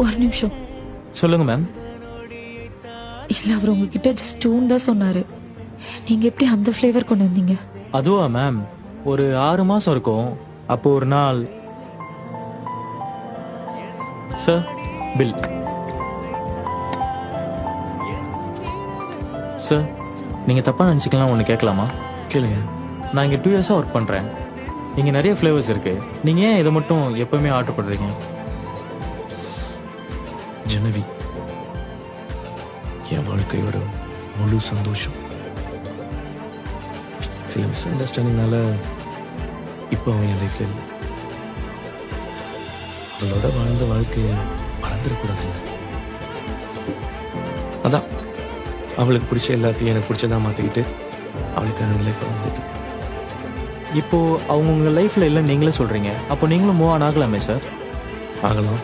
ஒரு நிமிஷம். சொல்லுங்க மேம். இல்ல, அவர் உங்ககிட்ட ஜஸ்ட் டூன் தான் சொன்னாரு. நீங்க எப்படி அந்த ஃப்ளேவர் கொண்டு வந்தீங்க? அதுவா மேம், ஒரு 6 மாசம் இருக்கும். அப்போ ஒரு நாள் சார் பில். சார், நீங்கள் தப்பாக நினச்சிக்கலாம், ஒன்று கேட்கலாமா? கேளுங்க. நான் இங்கே 2 இயர்ஸாக ஒர்க் பண்ணுறேன். இங்கே நிறைய ஃப்ளேவர்ஸ் இருக்குது. நீங்கள் ஏன் இதை மட்டும் எப்போவுமே ஆர்டர் பண்ணுறீங்க? ஜனவி என் வாழ்க்கையோட முழு சந்தோஷம். சில மிஸ் அண்டர்ஸ்டாண்டிங்னால இப்போ அவன் என் லைஃப்ல இல்லை. அவளோட வாழ்ந்த வாழ்க்கையை மறந்துடக்கூடாதுல்ல. அதான் அவளுக்கு பிடிச்ச எல்லாத்தையும் எனக்கு பிடிச்சதா மாற்றிக்கிட்டு அவளுக்கு அந்த லைஃப் வந்துட்டு. இப்போது அவங்க உங்கள் லைஃப்பில் இல்லைன்னு நீங்களே சொல்கிறீங்க. அப்போ நீங்களும் மூவ் ஆன் ஆகலாமே சார்? ஆகலாம்.